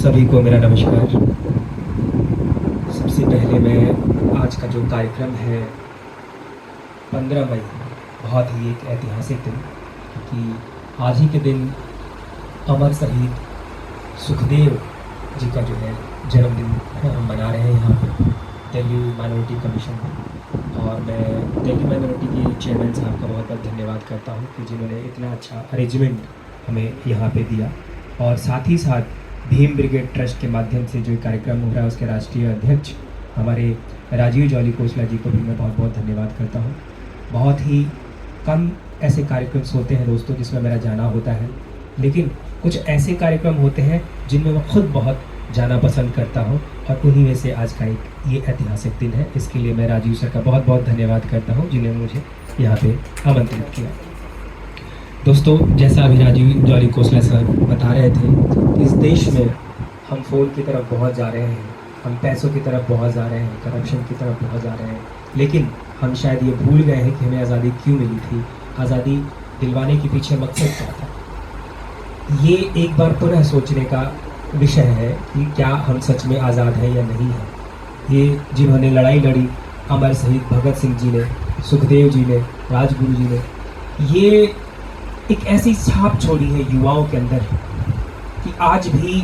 सभी को मेरा नमस्कार। सबसे पहले मैं आज का जो कार्यक्रम है 15 मई, बहुत ही एक ऐतिहासिक दिन, क्योंकि आज ही के दिन अमर शहीद सुखदेव जी का जो है जन्मदिन हम मना रहे हैं यहाँ पे दिल्ली माइनॉरिटी कमीशन में। और मैं दिल्ली माइनॉरिटी के चेयरमैन साहब का बहुत बहुत धन्यवाद करता हूँ कि जिन्होंने इतना अच्छा अरेंजमेंट हमें यहाँ पे दिया। और साथ ही साथ भीम ब्रिगेड ट्रस्ट के माध्यम से जो कार्यक्रम हो रहा है उसके राष्ट्रीय अध्यक्ष हमारे राजीव जॉली कोसला जी को भी मैं बहुत बहुत धन्यवाद करता हूँ। बहुत ही कम ऐसे कार्यक्रम होते हैं दोस्तों जिसमें मेरा जाना होता है, लेकिन कुछ ऐसे कार्यक्रम होते हैं जिनमें मैं खुद बहुत जाना पसंद करता हूँ, और उन्हीं में से आज का एक ये ऐतिहासिक दिन है। इसके लिए मैं राजीव सर का बहुत बहुत धन्यवाद करता हूँ जिन्होंने मुझे यहाँ पे आमंत्रित किया। दोस्तों, जैसा अभी राजीव जॉली कोसला सर बता रहे थे, इस देश में हम फ़ोन की तरफ बहुत जा रहे हैं, हम पैसों की तरफ बहुत जा रहे हैं, करप्शन की तरफ बहुत जा रहे हैं, लेकिन हम शायद ये भूल गए हैं कि हमें आज़ादी क्यों मिली थी, आज़ादी दिलवाने के पीछे मकसद क्या था। ये एक बार पुनः सोचने का विषय है कि क्या हम सच में आज़ाद हैं या नहीं हैं। ये जिन्होंने लड़ाई लड़ी, अमर शहीद भगत सिंह जी ने, सुखदेव जी ने, राजगुरु जी ने, ये एक ऐसी छाप छोड़ी है युवाओं के अंदर कि आज भी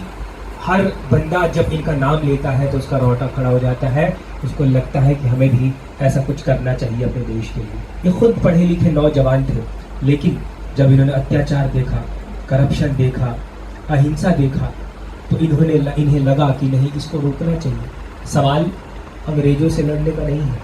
हर बंदा जब इनका नाम लेता है तो उसका रोंगटा खड़ा हो जाता है, उसको लगता है कि हमें भी ऐसा कुछ करना चाहिए अपने देश के लिए। ये खुद पढ़े लिखे नौजवान थे, लेकिन जब इन्होंने अत्याचार देखा, करप्शन देखा, अहिंसा देखा, तो इन्हें लगा कि नहीं, इसको रोकना चाहिए। सवाल अंग्रेजों से लड़ने का नहीं है,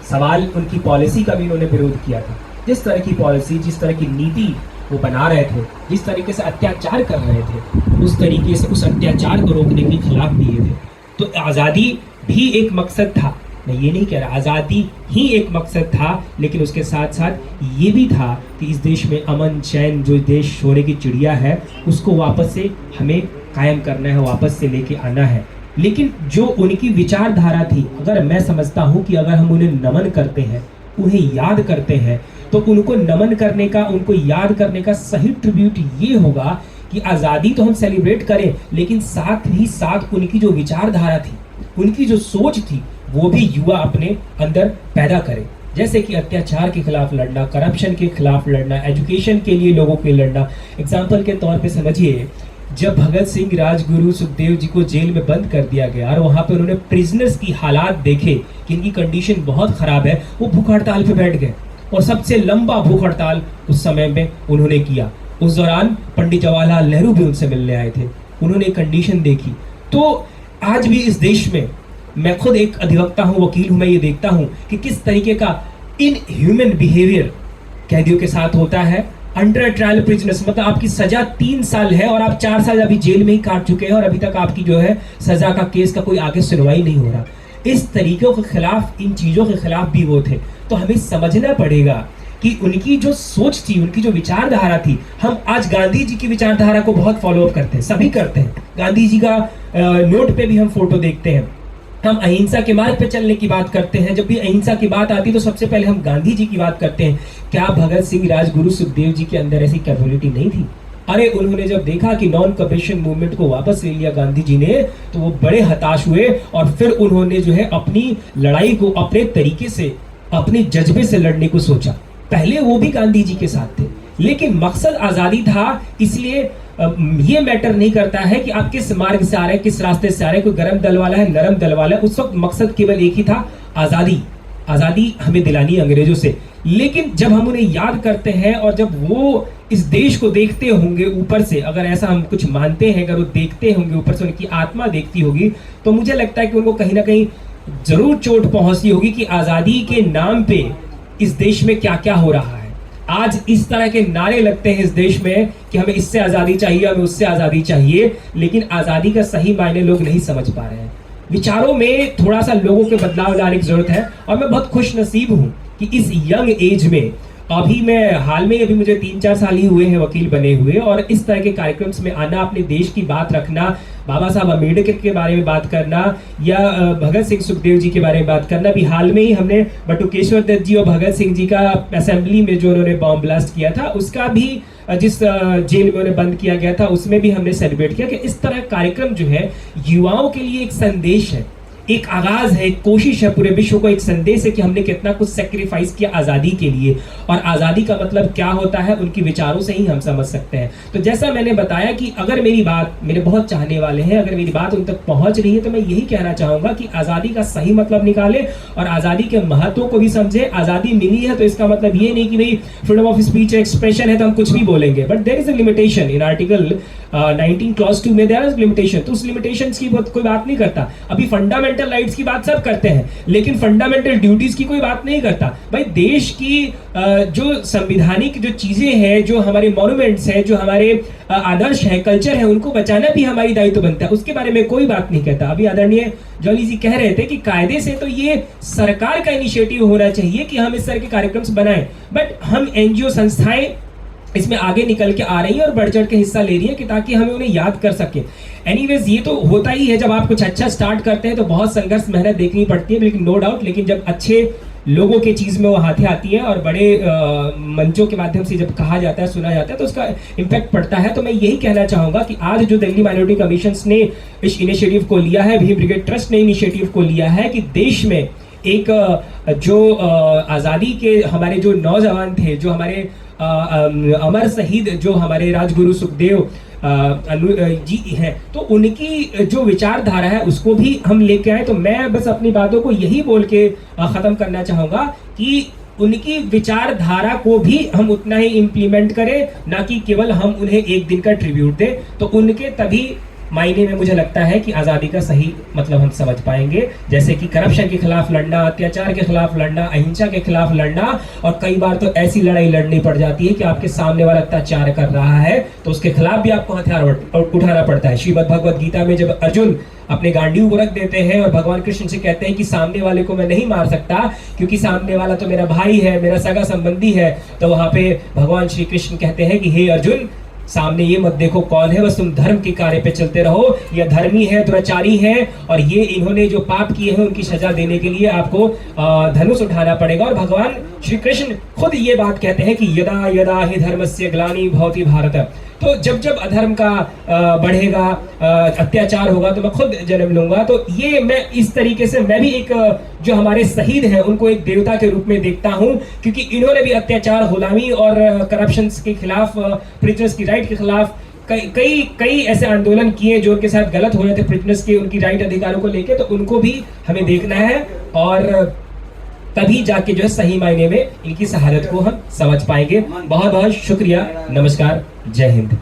सवाल उनकी पॉलिसी का भी इन्होंने विरोध किया था। जिस तरह की पॉलिसी, जिस तरह की नीति वो बना रहे थे, जिस तरीके से अत्याचार कर रहे थे, उस तरीके से उस अत्याचार को रोकने के खिलाफ दिए थे। तो आज़ादी भी एक मकसद था, मैं ये नहीं कह रहा, आज़ादी ही एक मकसद था, लेकिन उसके साथ साथ ये भी था कि इस देश में अमन चैन, जो देश सोने की चिड़िया है, उसको वापस से हमें कायम करना है, वापस से लेके आना है। लेकिन जो उनकी विचारधारा थी, अगर मैं समझता हूँ कि अगर हम उन्हें नमन करते हैं, उन्हें याद करते हैं, तो उनको नमन करने का, उनको याद करने का सही ट्रिब्यूट ये होगा कि आज़ादी तो हम सेलिब्रेट करें, लेकिन साथ ही साथ उनकी जो विचारधारा थी, उनकी जो सोच थी, वो भी युवा अपने अंदर पैदा करें। जैसे कि अत्याचार के खिलाफ लड़ना, करप्शन के खिलाफ लड़ना, एजुकेशन के लिए लोगों के लड़ना। एग्जाम्पल के तौर पे समझिए, जब भगत सिंह, राजगुरु, सुखदेव जी को जेल में बंद कर दिया गया और वहाँ पे उन्होंने प्रिजनर्स की हालात देखे कि इनकी कंडीशन बहुत ख़राब है, वो भूख हड़ताल पे बैठ गए, और सबसे लंबा भूख हड़ताल उस समय में उन्होंने किया। उस दौरान पंडित जवाहरलाल नेहरू भी उनसे मिलने आए थे, उन्होंने कंडीशन देखी। तो आज भी इस देश में, मैं खुद एक अधिवक्ता हूँ, वकील हूँ, मैं ये देखता हूँ कि किस तरीके का इनह्यूमन बिहेवियर कैदियों के साथ होता है। अंडर ट्रायल प्रिजनर्स, मतलब आपकी सजा 3 साल है और आप 4 साल अभी जेल में ही काट चुके हैं, और अभी तक आपकी जो है सजा का केस का कोई आगे सुनवाई नहीं हो रहा। इस तरीकों के खिलाफ, इन चीज़ों के खिलाफ भी वो थे। तो हमें समझना पड़ेगा कि उनकी जो सोच थी, उनकी जो विचारधारा थी, हम आज गांधी जी की विचारधारा को बहुत फॉलो अप करते हैं, सभी करते हैं। गांधी जी का नोट पे भी हम फोटो देखते हैं। हम अहिंसा के मार्ग पे चलने की बात करते हैं। जब भी अहिंसा की बात आती है तो सबसे पहले हम गांधी जी की बात करते हैं। क्या भगत सिंह, राजगुरु, सुखदेव जी के अंदर ऐसी कैपेबिलिटी नहीं थी? अरे उन्होंने जब देखा कि नॉन कॉपरेशन मूवमेंट को वापस ले लिया गांधी जी ने, तो वो बड़े हताश हुए, और फिर उन्होंने जो है अपनी लड़ाई को अपने तरीके से, अपने जज्बे से लड़ने को सोचा। पहले वो भी गांधी जी के साथ थे, लेकिन मकसद आज़ादी था। इसलिए ये मैटर नहीं करता है कि आप किस मार्ग से आ रहे हैं, किस रास्ते से आ रहे हैं, कोई गरम दल वाला है, नरम दल वाला है। उस वक्त मकसद केवल एक ही था, आज़ादी। आज़ादी हमें दिलानी अंग्रेजों से। लेकिन जब हम उन्हें याद करते हैं और जब वो इस देश को देखते होंगे ऊपर से, अगर ऐसा हम कुछ मानते हैं, अगर वो देखते होंगे ऊपर से, उनकी आत्मा देखती होगी, तो मुझे लगता है कि उनको कहीं ना कहीं जरूर चोट पहुंचती होगी कि आज़ादी के नाम पे इस देश में क्या क्या हो रहा है। आज इस तरह के नारे लगते हैं इस देश में कि हमें इससे आज़ादी चाहिए, हमें उससे आज़ादी चाहिए, लेकिन आज़ादी का सही मायने लोग नहीं समझ पा रहे हैं। विचारों में थोड़ा सा लोगों के बदलाव लाने की जरूरत है, और मैं बहुत खुश नसीब हूँ कि इस यंग एज में, अभी मैं हाल में, अभी मुझे 3-4 साल ही हुए हैं वकील बने हुए, और इस तरह के कार्यक्रम्स में आना, अपने देश की बात रखना, बाबा साहब अम्बेडकर के बारे में बात करना, या भगत सिंह, सुखदेव जी के बारे में बात करना। भी हाल में ही हमने बटुकेश्वर दत्त जी और भगत सिंह जी का असेंबली में जो उन्होंने बॉम्ब ब्लास्ट किया था, उसका भी जिस जेल में उन्हें बंद किया गया था उसमें भी हमने सेलिब्रेट किया कि इस तरह कार्यक्रम जो है युवाओं के लिए एक संदेश है, एक आगाज है, एक कोशिश है पूरे विश्व को एक संदेश है कि हमने कितना कुछ सेक्रीफाइस किया आज़ादी के लिए, और आज़ादी का मतलब क्या होता है उनकी विचारों से ही हम समझ सकते हैं। तो जैसा मैंने बताया कि अगर मेरी बात, मेरे बहुत चाहने वाले हैं, अगर मेरी बात उन तक पहुंच रही है तो मैं यही कहना चाहूंगा कि आज़ादी का सही मतलब निकाले और आज़ादी के महत्व को भी समझे। आज़ादी मिली है तो इसका मतलब ये नहीं कि भाई फ्रीडम ऑफ स्पीच एक्सप्रेशन है तो हम कुछ भी बोलेंगे, but there is a limitation in article 19 clause 2 में देयर इज लिमिटेशन। तो उस लिमिटेशन की कोई बात नहीं करता। अभी फंडामेंटल राइट्स की बात सब करते हैं लेकिन फंडामेंटल ड्यूटीज की कोई बात नहीं करता। भाई देश की जो संविधानिक जो चीजें हैं, जो हमारे मॉन्यूमेंट्स हैं, जो हमारे आदर्श है, कल्चर है, उनको बचाना भी हमारी दायित्व बनता है, उसके बारे में कोई बात नहीं कहता। अभी आदरणीय जॉली जी कह रहे थे कि कायदे से तो ये सरकार का इनिशिएटिव होना चाहिए कि हम इस तरह के कार्यक्रम बनाएं, बट हम एनजीओ संस्थाएं इसमें आगे निकल के आ रही है और बढ़ चढ़ के हिस्सा ले रही है कि ताकि हमें उन्हें याद कर सके। एनीवेज ये तो होता ही है, जब आप कुछ अच्छा स्टार्ट करते हैं तो बहुत संघर्ष मेहनत देखनी पड़ती है, लेकिन नो डाउट, लेकिन जब अच्छे लोगों के चीज में वो हाथे आती है और बड़े मंचों के माध्यम से जब कहा जाता है, सुना जाता है, तो उसका इम्पैक्ट पड़ता है। तो मैं यही कहना चाहूंगा कि आज जो दिल्ली माइनॉरिटी कमीशन ने इस इनिशिएटिव को लिया है, भीम ब्रिगेड ट्रस्ट ने इनिशिएटिव को लिया है कि देश में एक जो आज़ादी के हमारे जो नौजवान थे, जो हमारे अमर शहीद जो हमारे राजगुरु सुखदेव जी हैं, तो उनकी जो विचारधारा है उसको भी हम लेके आए। तो मैं बस अपनी बातों को यही बोल के खत्म करना चाहूंगा कि उनकी विचारधारा को भी हम उतना ही इम्प्लीमेंट करें, ना कि केवल हम उन्हें एक दिन का ट्रिब्यूट दें। तो उनके तभी मायने में मुझे लगता है कि आज़ादी का सही मतलब हम समझ पाएंगे, जैसे कि करप्शन के खिलाफ लड़ना, अत्याचार के खिलाफ लड़ना, अहिंसा के खिलाफ लड़ना, और कई बार तो ऐसी लड़ाई लड़नी पड़ जाती है कि आपके सामने वाला अत्याचार कर रहा है तो उसके खिलाफ भी आपको हथियार उठाना पड़ता है। श्रीमद् भगवद गीता में जब अर्जुन अपने गांडीव को रख देते हैं और भगवान कृष्ण से कहते हैं कि सामने वाले को मैं नहीं मार सकता क्योंकि सामने वाला तो मेरा भाई है, मेरा सगा संबंधी है, तो वहां पे भगवान श्री कृष्ण कहते हैं कि हे अर्जुन, सामने ये मत देखो कौन है, बस तुम धर्म के कार्य पे चलते रहो। ये धर्मी है, दुराचारी है, और ये इन्होंने जो पाप किए हैं उनकी सजा देने के लिए आपको धनुष उठाना पड़ेगा। और भगवान श्री कृष्ण खुद ये बात कहते हैं कि यदा यदा ही धर्मस्य ग्लानि भवति भारत, तो जब जब अधर्म का बढ़ेगा, अत्याचार होगा, तो मैं खुद जन्म लूंगा। तो ये मैं इस तरीके से मैं भी एक जो हमारे शहीद हैं उनको एक देवता के रूप में देखता हूं, क्योंकि इन्होंने भी अत्याचार, गुलामी और करप्शन के खिलाफ, प्रिजनर्स की राइट के खिलाफ कई ऐसे आंदोलन किए जो उनके साथ गलत हो रहे थे प्रिजनर्स के, उनकी राइट अधिकारों को लेके। तो उनको भी हमें देखना है और तभी जाके जो है सही मायने में इनकी शहादत को हम समझ पाएंगे। बहुत बहुत शुक्रिया, नमस्कार, जय हिंद।